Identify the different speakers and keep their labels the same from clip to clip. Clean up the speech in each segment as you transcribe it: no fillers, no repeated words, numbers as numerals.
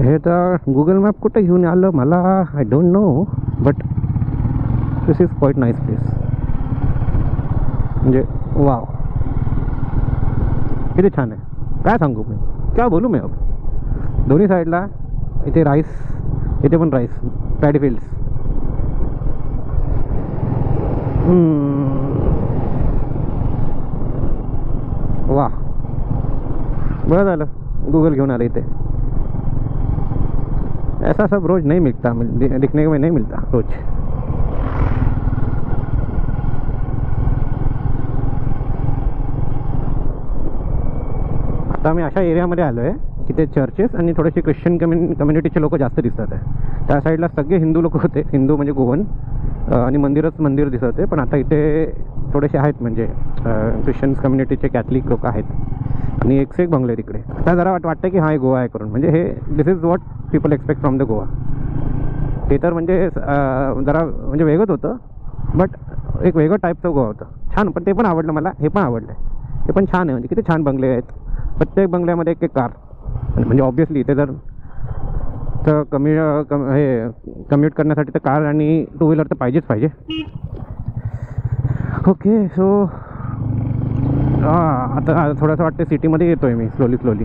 Speaker 1: हे तर Google map कुठे घेऊन आलं मला, I don't know, but this is quite nice place. म्हणजे वाव, किती छान आहे, काय सांगू मी, क्या बोलू मी. अब दोन्ही साईडला इथे राईस, इथे पण राईस, पॅडी फील्ड्स. वाह, बरं झालं गूगल घेऊन आलं इथे. ऐसा सब रोज नहीं मिलता, दिखने में नहीं मिलता रोज. आता मी अशा एरियामध्ये आलो आहे तिथे चर्चेस आणि थोडेसे ख्रिश्चन कम्युनिटीचे लोक जास्त दिसतात आहे. त्या साईडला सगळे हिंदू लोक होते, हिंदू म्हणजे गोवन, आणि मंदिर दिसत होते. पण आता इथे थोडेसे आहेत म्हणजे ख्रिश्चन्स कम्युनिटीचे, कॅथलिक लोक आहेत आणि एक से एक बंगले तिकडे. आता जरा वाटतं की हा गोवा आहे करून, म्हणजे हे this is what people expect from the Goa. ते तर म्हणजे जरा म्हणजे वेगळंच होतं, बट एक वेगळं टाईपचं गोवा होतं, छान. पण ते पण आवडलं मला, हे पण आवडलं आहे, हे पण छान आहे. म्हणजे किती छान बंगले आहेत, प्रत्येक बंगल्यामध्ये एक एक कार. म्हणजे ऑब्वियसली इथे जर तर कम्यूट करण्यासाठी तर कार आणि टू व्हीलर तर पाहिजे. ओके, सो आता थोडंसं वाटतं सिटीमध्ये येतो आहे मी स्लोली.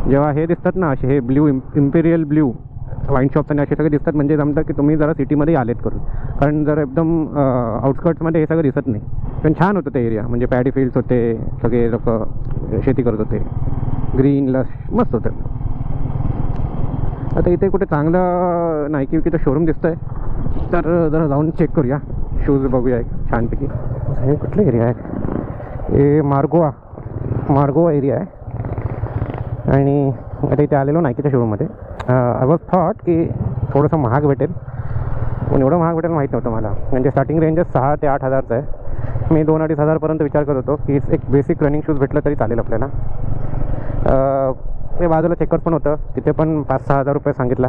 Speaker 1: जेव्हा हे दिसतात ना असे, हे blue imperial blue wine shops आणि असे सगळे दिसतात, म्हणजे जमतं की तुम्ही जरा सिटीमध्ये आलेत करून. कारण जर एकदम आउटस्कर्ट्समध्ये हे सगळं दिसत नाही. पण छान होतं ते एरिया, म्हणजे पॅडी फील्ड्स होते, सगळे लोक शेती करत होते, ग्रीन लश मस्त होतं. आता इथे कुठे चांगलं नाईकी विकीचं शोरूम दिसतं आहे, तर जरा जाऊन चेक करूया, शूज बघूया एक छानपैकी. हे कुठलं एरिया आहे, हे मार्गोवा एरिया आहे. आणि आता इथे आलेलो नाईकीच्या शोरूममध्ये. आय वॉज थॉट की थोडंसं महाग भेटेल, पण एवढं महाग भेटेल माहीत नव्हतं मला. म्हणजे स्टार्टिंग रेंजच 6 ते 8 हजारचं आहे. मी 2-2.5 हजारपर्यंत विचार करत होतो की एक बेसिक रनिंग शूज भेटलं तरी चालेल आपल्याला. ते बाजूला चेकर्स पण होतं, तिथे पण 5-6 हजार रुपये सांगितला.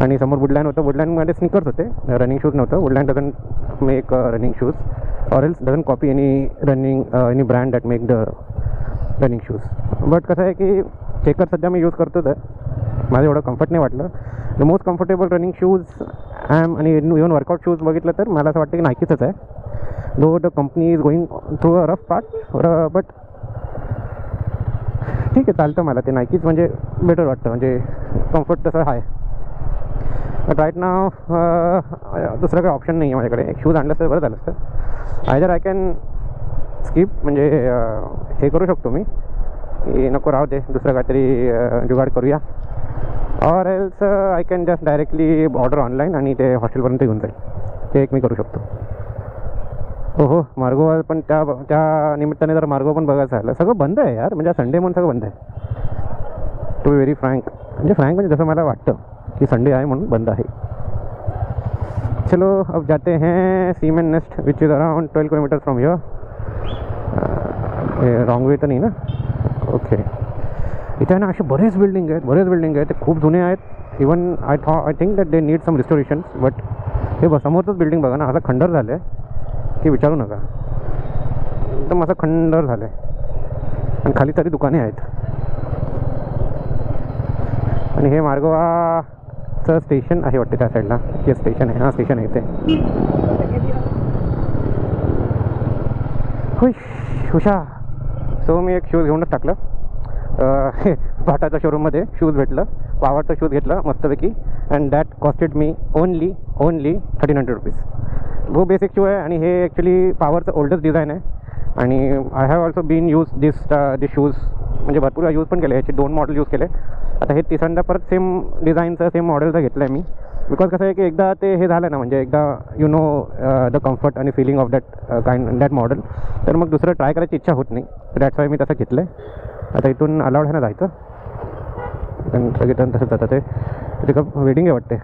Speaker 1: आणि समोर वुडलँड होतं, वुडलँडमध्ये स्निकर्स होते, रनिंग शूज नव्हतं. Woodland doesn't make running shoes or else doesn't copy any brand that make the running shoes. But कसं आहे की चेकर सध्या मी यूज करतोच आहे, माझं एवढं कम्फर्ट नाही वाटलं. The most comfortable running shoes आणि इव्हन वर्कआउट शूज बघितलं तर मला असं वाटतं की नाईकीचंच आहे. Though the company is going through a rough part, but ठीक आहे, चालतं मला ते नाईकीच, म्हणजे बेटर वाटतं, म्हणजे कम्फर्ट तसं आहे. बट राईट नाव दुसरं काही ऑप्शन नाही आहे माझ्याकडे. एक शूज आणलं तर बरं झालं असतं. आयदर आय कॅन स्किप, म्हणजे हे करू शकतो मी की नको राहू दे, दुसरं काहीतरी जुगाड करूया, or else I can just directly order online आणि ते हॉस्टेलपर्यंत घेऊन जाईल. ते एक मी करू शकतो. हो, मार्गोवा पण त्या निमित्ताने जर मार्गो पण बघायचं झालं. सगळं बंद आहे यार, म्हणजे संडे म्हणून सगळं बंद आहे. टू बी व्हेरी फ्रँक म्हणजे जसं मला वाटतं कि संडे आहे म्हणून बंद आहे. चलो अब जाते हैं cement nest which is around 12 kilometre from here. Wrong way तर नाही ना, ओके. इथे ना असे बरेच बिल्डिंग आहेत, ते खूप जुने आहेत. Even I think that they need some restorations. But हे समोरचंच बिल्डिंग बघा ना, असं खंडर झालं आहे की विचारू नका, एकदम असं खंडर झालं आहे. आणि खाली तरी दुकाने आहेत. आणि हे मार्गोवाचं स्टेशन आहे वाटते त्या साईडला. हे स्टेशन आहे, हां स्टेशन आहे इथे. हुशा. सो मी एक शूज घेऊनच टाकलं. बाटाच्या शोरूममध्ये शूज भेटलं, पावरचं शूज घेतलं मस्तपैकी. And that costed me only 1300 rupees. वो बेसिक शू आहे आणि हे ॲक्च्युली पावरचं ओल्डेस्ट डिझाईन आहे. आणि I have also been use this shoes, म्हणजे भरपूर यूज पण केले. याचे 2 मॉडेल यूज केले. आता हे तिसऱ्यांदा परत सेम डिझाईनचं सेम मॉडेलचं घेतलं आहे मी. बिकॉज कसं आहे की एकदा ते हे झालं ना, म्हणजे एकदा यू नो द कम्फर्ट आणि फिलिंग ऑफ दॅट मॉडेल, तर मग दुसरं ट्राय करायची इच्छा होत नाही. तर दॅट्स वाय मी तसं घेतलं आहे. आता इथून अलाउड आहे ना जायचं, पण सगळे तसंच जातं. ते तिथे वेडिंग आहे वाटते,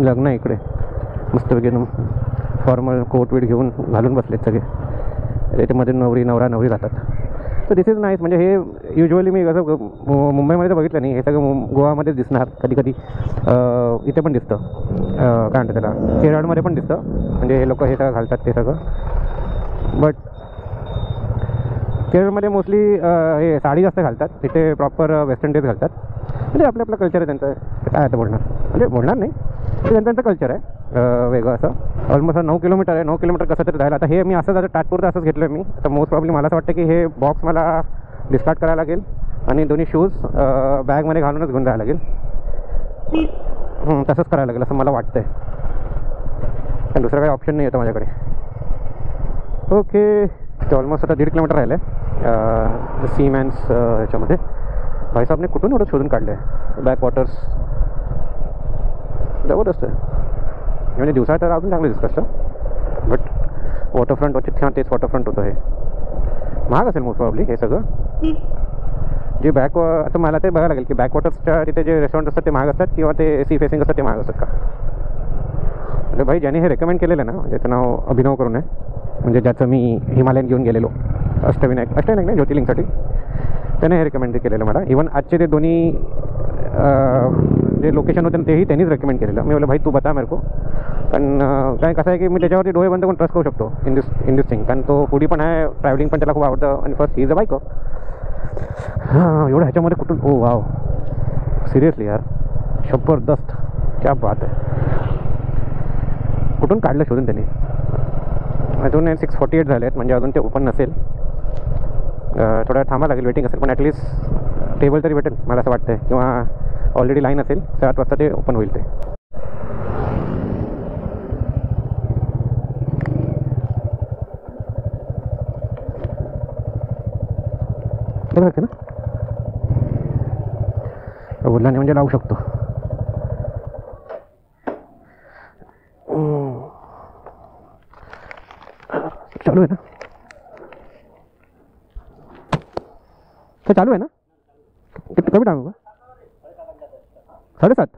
Speaker 1: लग्न आहे इकडे. मस्तपैकी फॉर्मल कोट वीट घेऊन घालून बसलेत सगळे. त्याच्यामध्ये नवरा जातात. तर दिस इज नाईस. म्हणजे हे युजली मी कसं मुंबईमध्ये तर बघितलं नाही, हे सगळं गोवामध्येच दिसणार कधी कधी. इथे पण दिसतं, काय म्हणतात त्याला, केरळमध्ये पण दिसतं. म्हणजे हे लोक हे सगळं घालतात ते सगळं. बट केरळमध्ये मोस्टली हे साडी जास्त घालतात, इथे प्रॉपर वेस्टर्न ड्रेस घालतात. म्हणजे आपलं आपलं कल्चर आहे त्यांचं, काय आता बोलणार, म्हणजे बोलणार नाही, त्यांचं कल्चर आहे वेगळं असं. ऑलमोस्ट 9 किलोमीटर आहे, 9 किलोमीटर कसं तरी जायला. आता हे मी असं तात्पुरतं असंच घेतलं आहे मी. आता मोस्ट प्रॉब्ली मला असं वाटतं की हे बॉक्स मला डिस्कार्ड करायला लागेल आणि दोन्ही शूज बॅगमध्ये घालूनच घेऊन जायला लागेल. तसंच करायला लागेल असं मला वाटतं आहे, कारण दुसरं काही ऑप्शन नाही येतं माझ्याकडे. ओके, ते ऑलमोस्ट आता 1.5 किलोमीटर राहिलं आहे सीमॅन्स ह्याच्यामध्ये. भाईसाहेबने कुठून एवढं शोधून काढलं आहे बॅक वॉटर्स, जबरदस्त आहे. म्हणजे दिवसा तर अजून चांगलं दिसतं असतं, बट वॉटरफ्रंट होते तेव्हा तेच वॉटरफ्रंट होतं. हे महाग असेल मोस्ट प्रॉब्ली हे सगळं. जे आता मला ते बघायला लागेल की बॅकवॉटर्सच्या तिथे जे रेस्टॉरंट असतात ते महाग असतात किंवा ते सी फेसिंग असतात ते महाग असतात का. म्हणजे भाई ज्याने हे रेकमेंड केलेलं ना, त्याचं नाव अभिनव करून आहे, म्हणजे ज्याचं मी हिमालयन घेऊन गेलेलो अष्टविनायक नाही ज्योतिर्लिंगसाठी, त्याने हे रेकमेंड केलेलं मला. इवन आजचे ते दोन्ही जे लोकेशन होते तेही त्यांनीच रेकमेंड केलेलं. मी बोललो भाई तू बता मेरे को, पण काय कसं आहे की मी त्याच्यावरती डोळे बंद करून ट्रस्ट करू शकतो इन दिस थिंग, कारण तो फूडी पण आहे, ट्रॅव्हलिंग पण त्याला खूप आवडतं, आणि first he is a biker. हां, एवढं ह्याच्यामध्ये कुठून, ओ वाव, सिरियसली यार जबरदस्त, क्या बात आहे. कुठून काढलं शोधून त्यांनी. अजून 6:48 झाले आहेत, म्हणजे अजून ते ओपन नसेल. थोडा थांबा लागेल, वेटिंग असेल, पण ॲटलिस्ट टेबल तरी भेटेल मला असं वाटतं, किंवा ऑलरेडी लाईन असेल, 7 वाजता ते ओपन होईल. ते बघा ना, बोलला नाही म्हणजे लावू शकतो. चालू आहे ना, तो चालू है ना. कभी टाइम होगा? 7:30.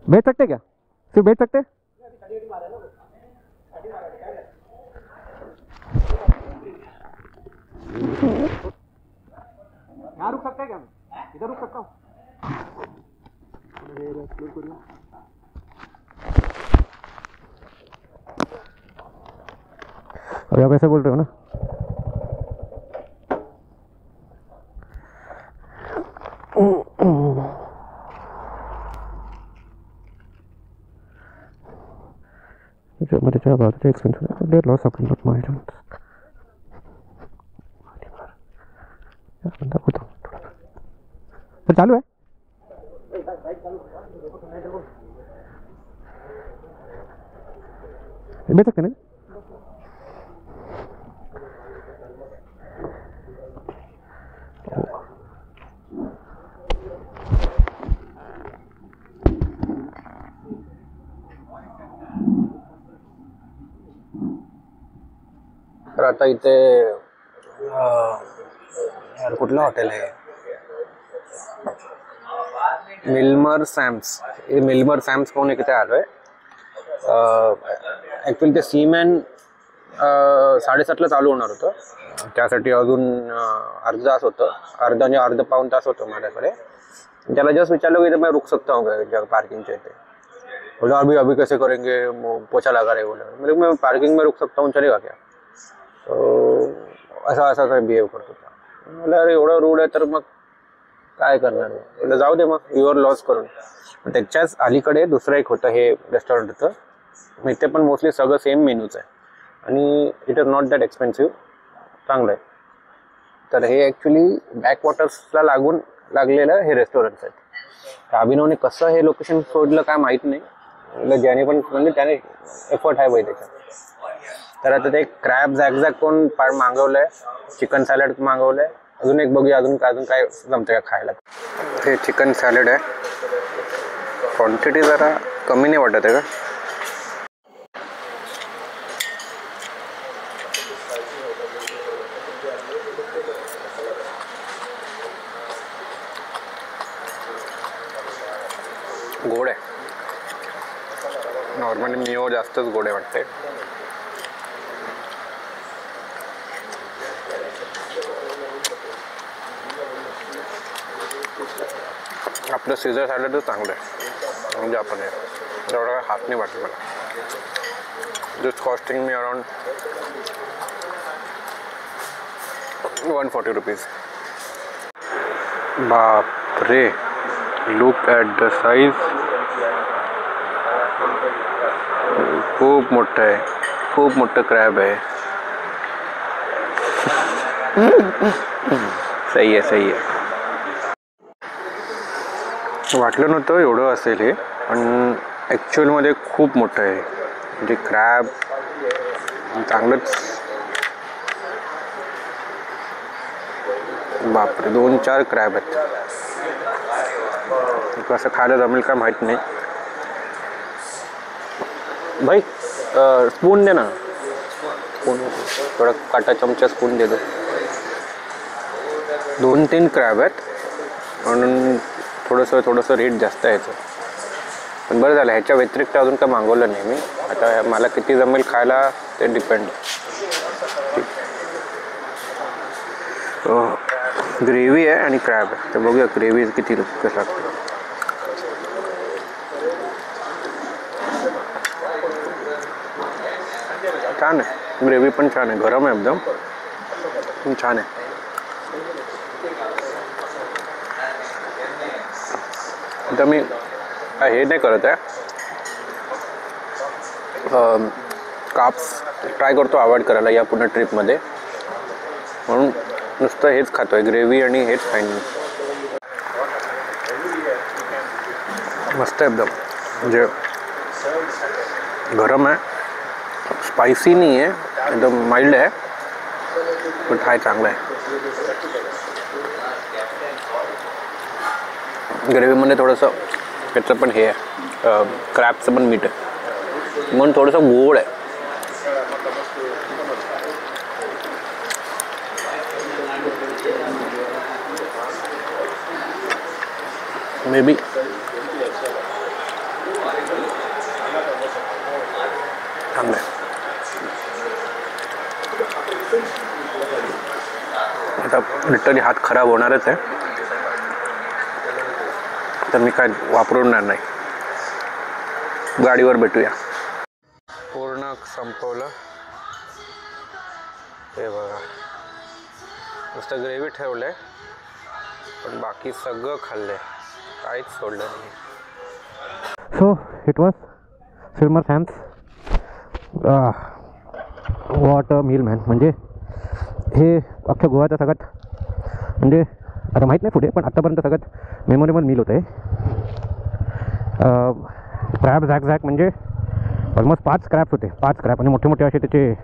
Speaker 1: बैठ सकते क्या, सिर्फ बैठ सकते. यहाँ रुक सकते हैं क्या, इधर रुक सकता हूँ. अभी आप ऐसे बोल रहे हो ना. मटेरियल बहुत एक्सपेंसिव है, there loss of not my johns. बंदा को तो चालू है. बेच सकते ना.
Speaker 2: तर आता इथे यार कुठलं हॉटेल आहे, मिल्मर सॅम्स. मिल्मर सॅम्स कोण इथे आलो आहे. ॲक्च्युली ते सीमॅन 7:30ला चालू होणार होतं, त्यासाठी अजून अर्धा तास होतं, अर्ध पाऊण तास होतं माझ्याकडे. त्याला जस्ट विचारलं की मैं रुक सकता हूँ पार्किंगच्या इथे. बोला अभी कैसे करेंगे, पोछा लगा रहे बोला. म्हणजे मैं पार्किंग में रुक सकता हूँ, चलेगा क्या. असा बिहेव करत होता. मला अरे एवढं रूढ आहे तर मग काय करणार. म्हटलं जाऊ दे मग, युअर लॉस करून. त्याच्याच अलीकडे दुसरं एक होतं हे रेस्टॉरंट होतं. मग इथे पण मोस्टली सगळं सेम मेन्यूच आहे आणि it is not that expensive, चांगलं आहे. तर हे ॲक्च्युली बॅकवॉटर्सला लागलेलं हे रेस्टॉरंट्स आहेत. अभिनवने कसं हे लोकेशन सोडलं काय माहीत नाही, ज्याने पण म्हणजे त्याने एफर्ट आहे बाई त्याच्यात. तर आता ते क्रॅब झॅकझॅक कोण मागवलंय, चिकन सॅलड मागवलंय. अजून एक बघूया अजून काय जमतं का खायला. हे चिकन सॅलड आहे, क्वांटिटी जरा कमी नाही वाटत आहे का. गोड आहे, नॉर्मली मिओ जास्तच गोड आहे वाटते. आपलं सीझर सॅलडच चांगलं आहे, म्हणजे आपण एवढा काय हात नाही वाटलं मला. Just costing me around 140 rupees. बापरे, लुक ॲट द साईज. खूप मोठं आहे, खूप मोठं क्रॅब आहे. सही आहे, सही आहे. वाटलं नव्हतं एवढं असेल हे, पण ॲक्च्युअलमध्ये खूप मोठं आहे. म्हणजे क्रॅब चांगलंच. बापरे, 2-4 क्रॅब आहेत. कसं खायला जमेल का माहीत नाही. भाई स्पून दे ना, स्पून थोडा काटा चमचा स्पून दे दो. 2-3 क्रॅब आहेत म्हणून थोडंसं रेट जास्त आहे याचं. पण बरं झालं, ह्याच्या व्यतिरिक्त अजून काय मागवलं नाही मी. आता मला किती जमेल खायला ते डिपेंड. ग्रेव्ही आहे आणि क्रॅब आहे, तर बघूया ग्रेव्ही किती कसं लागतं. छान आहे, ग्रेव्ही पण छान आहे, गरम आहे एकदम, पण छान आहे. आता मी हे नाही करत आहे, काप्स ट्राय करतो अवॉइड करायला या पुन्हा ट्रिपमध्ये, म्हणून नुसतं हेच खातो आहे, ग्रेव्ही आणि हेच खाईन. मस्त आहे एकदम, म्हणजे गरम आहे, स्पायसी नाही आहे, एकदम माइल्ड आहे, पण हाय चांगलं आहे. ग्रेव्हीमध्ये थोडंसं त्याचं पण हे आहे, क्रॅबचं पण मीठ आहे, म्हणून थोडंसं गोड आहे. मे बी चांगलं आहे. आता लिटरली हात खराब होणारच आहे, तर मी काय वापरणार नाही. गाडीवर भेटूया. पूर्ण संपवलं हे बघा, नुसतं ग्रेव्ही ठेवलं आहे, पण बाकी सगळं खाल्लं आहे, काहीच सोडलं नाही.
Speaker 1: सो इट वॉज सिरमर सॅम्स. What a meal man. म्हणजे हे अख्ख्या गोव्याचं सगळ्यात, म्हणजे आता माहीत नाही पुढे, पण आत्तापर्यंत सगळ्यात मेमोरेबल मील होतं आहे. क्रॅब झॅक म्हणजे ऑलमोस्ट 5 क्रॅब्स होते, 5 क्रॅब, आणि मोठे मोठे असे त्याचे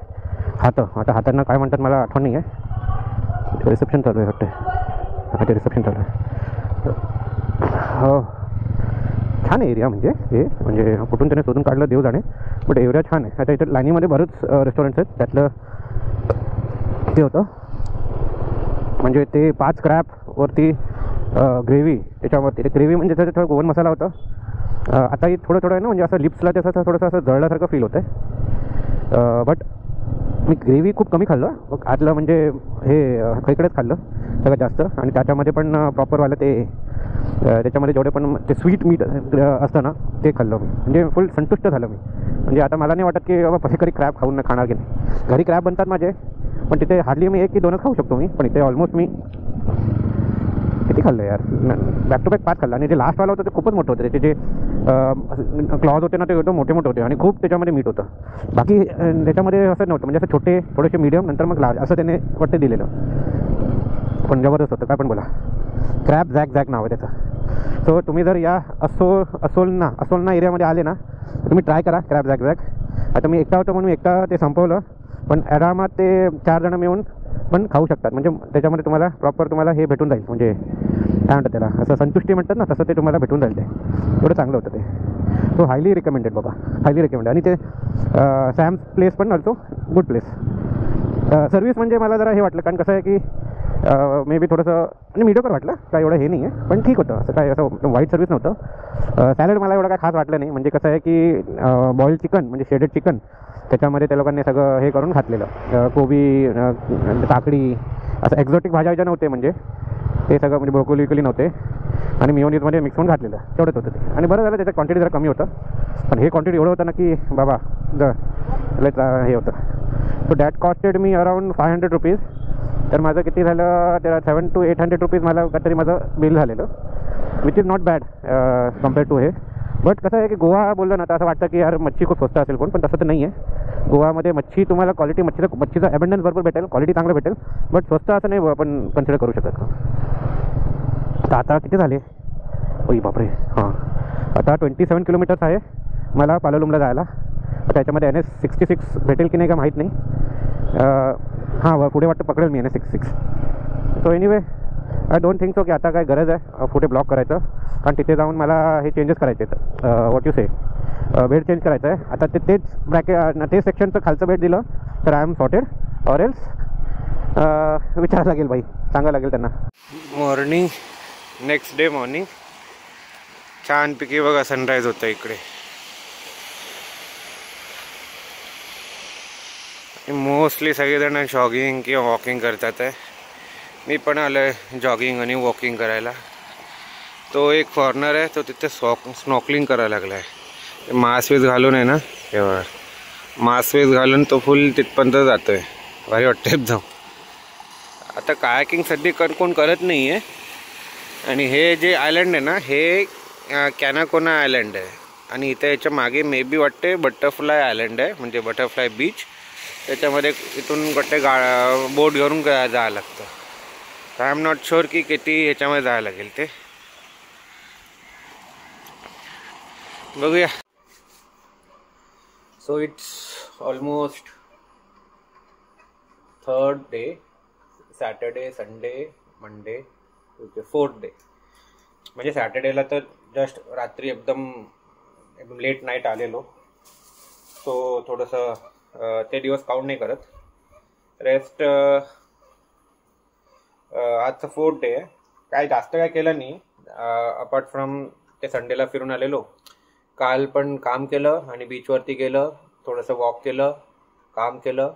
Speaker 1: हातं. आता हातांना काय म्हणतात मला आठवण नाही आहे. रिसेप्शन चालू आहे वाटतं, आता रिसेप्शन चालू आहे. हो, छान आहे एरिया. म्हणजे हे म्हणजे कुठून त्याने शोधून काढलं देव जाणे, बट एरिया छान आहे. आता इथं लाईनीमध्ये बरेच रेस्टॉरंट्स आहेत, त्यातलं ते होतं. म्हणजे ते 5 क्रॅबवरती ग्रेव्ही, त्याच्यावरती ते ग्रेव्ही म्हणजे त्याच्यात थोडं गोवन मसाला होता. आताही थोडं आहे ना, म्हणजे असं लिप्सला त्याचं थोडंसं असं जळल्यासारखं फील होतं आहे. बट मी ग्रेव्ही खूप कमी खाल्लं आतलं, म्हणजे हे इकडेच खाल्लं सगळ्यात जास्त. आणि त्याच्यामध्ये पण प्रॉपरवालं ते त्याच्यामध्ये जेवढे पण ते स्वीट मीठ असतं ना, ते खाल्लं मी. म्हणजे फुल संतुष्ट झालं मी. म्हणजे आता मला नाही वाटत की बाबा कधी क्रॅब खाऊन नाही खाणार की नाही. घरी क्रॅब बनतात माझे, पण तिथे हार्डली मी 1 की 2च खाऊ शकतो मी. पण इथे ऑलमोस्ट मी किती खाल्लं यार, बॅक टू बॅक 5 खाल्लं. आणि जे लास्टवाला होतं ते खूपच मोठं होतं. त्याचे जे क्लॉज होते ना, ते एकदम मोठे होते, आणि खूप त्याच्यामध्ये मीठ होतं. बाकी त्याच्यामध्ये असं नव्हतं, म्हणजे असं छोटे थोडेसे मीडियम, नंतर मग लार्ज, असं त्याने वाटतं दिलेलं. पण जबरदस्त होतं, काय पण बोला. क्रॅब झॅक नाव आहे त्याचं. सो तुम्ही जर या असोलना एरियामध्ये आले ना, तुम्ही ट्राय करा क्रॅब झॅक. आता मी एकटा होतो म्हणून एकटा ते संपवलं, पण आरामात ते 4 जणं मिळून पण खाऊ शकतात. म्हणजे त्याच्यामध्ये तुम्हाला प्रॉपर तुम्हाला हे भेटून जाईल, म्हणजे काय म्हणतात त्याला, असं संतुष्टी म्हणतात ना, तसं ते तुम्हाला भेटून जाईल. ते एवढं चांगलं होतं ते. सो हायली रिकमेंडेड बाबा, हायली रिकमेंडेड. आणि ते सॅम्स प्लेस पण ऑल्सो गुड प्लेस. सर्विस म्हणजे मला जरा हे वाटलं, कारण कसं आहे की मे बी थोडंसं म्हणजे मीडियोकर वाटलं, काय एवढं हे नाही आहे, पण ठीक होतं. असं काय असं वाईट सर्विस नव्हतं. सॅलड मला एवढं काय खास वाटलं नाही. म्हणजे कसं आहे की बॉइल्ड चिकन, म्हणजे शेडेड चिकन, त्याच्यामध्ये त्या लोकांनी सगळं हे करून घातलेलं, कोबी, काकडी, असं एक्झॉटिक भाज्या ज्या नव्हते, म्हणजे ते सगळं, म्हणजे ब्रोकोली नव्हते, आणि मिओनीजमध्ये मिक्स करून घातलेलं, तेवढंच होतं ते. आणि बरं झालं त्याचं क्वांटिटी जरा कमी होतं, पण हे क्वांटिटी एवढं होतं ना की बाबा हे होतं. So that costed me around 500 rupees. तर माझं किती झालं, त्याला 700 to 800 रुपीज मला काहीतरी माझं बिल झालेलं. Which is not bad compare to हे. बट कसं आहे की गोवा बोललं ना तर असं वाटतं की यार मच्छी खूप स्वस्त असेल कोण, पण तसं तर नाही आहे. गोवामध्ये मच्छी तुम्हाला क्वालिटी मच्छीचा ॲबंडन्स भरपूर भेटेल, क्वालिटी चांगलं भेटेल, बट स्वस्त असं नाही आपण कन्सिडर करू शकत. तर आता किती झाले, ओई बापरे, हां आता 27 किलोमीटर्स आहे मला पालोलुमला जायला. त्याच्यामध्ये NS66 भेटेल की नाही का माहीत नाही. हां पुढे वाटतं पकडेल मी NS66. So anyway I don't think so की आता काय गरज आहे पुढे ब्लॉक करायचं, कारण तिथे जाऊन मला हे चेंजेस करायचे आहेत. What you say, bed change करायचं आहे. आता तेच तेच सेक्शनचं खालचं बेड दिलं तर I am sorted, or else विचारायला लागेल बाई, सांगायला लागेल त्यांना.
Speaker 2: मॉर्निंग, नेक्स्ट डे मॉर्निंग, छानपैकी बघा सनराईज होतं इकडे. मोस्टली सगळेजण जॉगिंग किंवा वॉकिंग करतात आहे. मी पण आलो आहे जॉगिंग आणि वॉकिंग करायला. तो एक फॉरनर आहे, तो तिथे स्नॉकलिंग करायला लागला आहे. मास्क वेस घालून आहे ना, तेव्हा मास्क वेस घालून तो फुल तिथपर्यंत जातो आहे. भारी वाटते जाऊ. आता कायाकिंग सध्या कोण करत नाही आहे. आणि हे जे आयलंड आहे ना, हे कॅनाकोना आयलंड आहे. आणि इथे याच्या मागे मे बी वाटते बटरफ्लाय आयलंड आहे, म्हणजे बटरफ्लाय बीच. त्याच्यामध्ये इथून वाटते बोट घेऊन जायला लागतं. आय एम नॉट शुअर की किती ह्याच्यामध्ये जायला लागेल ते, बघूया. So it's almost 3rd day, Saturday, Sunday, Monday, Tuesday, 4th day. म्हणजे सॅटर्डेला तर जस्ट रात्री एकदम लेट नाईट आलेलो, सो थोडंसं ते दिवस काउंट नाही करत. रेस्ट आजचं 4th डे आहे. काय जास्त काय केलं नाही अपार्ट फ्रॉम ते संडेला फिरून आलेलो. काल पण काम केलं आणि बीचवरती गेलं, थोडंसं वॉक केलं, काम केलं.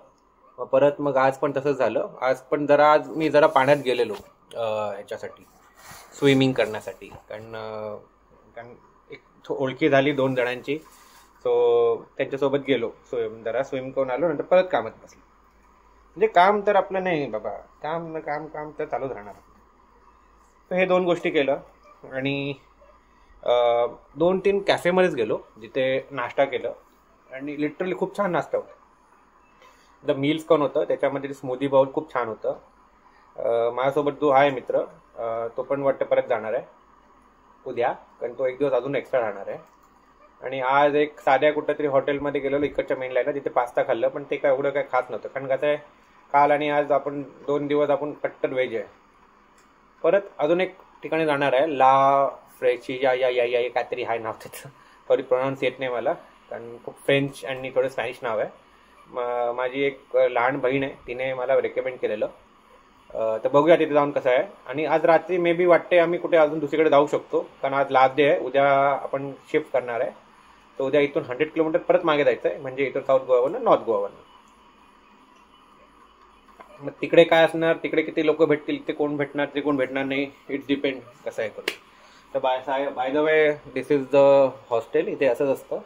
Speaker 2: परत मग आज पण तसंच झालं. आज मी जरा पाण्यात गेलेलो ह्याच्यासाठी, स्विमिंग करण्यासाठी. कारण एक ओळखी झाली 2 जणांची, सो त्यांच्यासोबत गेलो. जरा स्विम करून आलो, नंतर परत कामात बसलो. म्हणजे काम तर आपलं नाही बाबा, काम तर चालूच राहणार. तर हे 2 गोष्टी केलं. आणि 2-3 कॅफेमध्येच गेलो, जिथे नाश्ता केलं. आणि लिटरली खूप छान नाश्ता होता. द मील्स कॉन होतं, त्याच्यामध्ये स्मूदी बाउल खूप छान होतं. माझ्यासोबत जो आहे मित्र, तो पण वाटतं परत जाणार आहे उद्या, कारण तो 1 दिवस अजून एक्स्ट्रा राहणार आहे. आणि आज एक साध्या कुठं तरी हॉटेलमध्ये गेलेलो इकडच्या मेन लाईनला, तिथे पास्ता खाल्लं, पण ते काय एवढं काय खास नव्हतं. कारण कसं आहे, काल आणि आज आपण 2 दिवस आपण कट्टर व्हेज आहे. परत अजून एक ठिकाणी जाणार आहे, ला फ्रेची या काहीतरी आहे नाव त्याचं, सॉरी प्रोनाऊन्स येत नाही मला, कारण खूप फ्रेंच आणि थोडं स्पॅनिश नाव आहे. माझी एक लहान बहीण आहे, तिने मला रेकमेंड केलेलं. तर बघूया तिथे जाऊन कसं आहे. आणि आज रात्री मे बी वाटते आम्ही कुठे अजून दुसरीकडे जाऊ शकतो, कारण आज लास्ट डे आहे. उद्या आपण शिफ्ट करणार आहे, तर उद्या इथून 100 किलोमीटर परत मागे जायचं आहे, म्हणजे इथून साऊथ गोवावरनं नॉर्थ गोवावरनं. मग तिकडे काय असणार, तिकडे किती लोक भेटतील, ते कोण भेटणार, ते कोण भेटणार नाही, इट्स डिपेंड कसं आहे करून. तर by the way this is the hostel, इथे असंच असतं.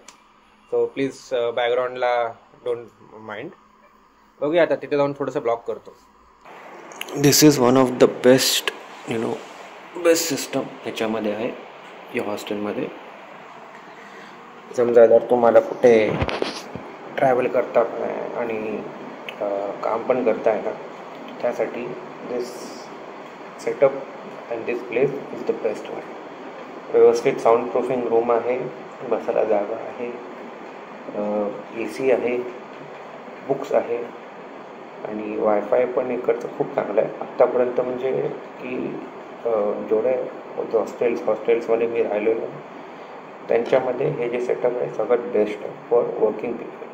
Speaker 2: सो प्लीज बॅकग्राऊंडला डोंट माइंड. बघूया आता तिथे जाऊन थोडंसं ब्लॉग करतो. This is one of the best best system ह्याच्यामध्ये आहे या हॉस्टेलमध्ये. समजा जर तुम्हाला कुठे ट्रॅव्हल करता आणि काम पण करताय ना, त्यासाठी this setup and this place is the best one. व्यवस्थित साऊंड प्रूफिंग रूम आहे, बसायला जागा आहे, AC आहे, बुक्स आहे, आणि वायफाय पण इकडचं खूप चांगलं आहे. आत्तापर्यंत म्हणजे की जेवढे हॉस्टेल्समध्ये मी राहिलेलो त्यांच्यामध्ये हे जे सेटअप आहे सगळ्यात बेस्ट आहे for working people.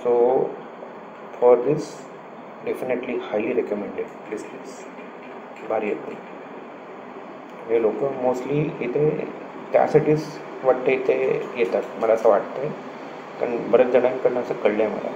Speaker 2: So for this definitely highly recommended. Please भारी येते. हे लोक मोस्टली इथे त्यासाठीच वाटते इथे येतात, मला असं वाटतं. कारण बऱ्याच जणांकडनं असं कळलं आहे मला.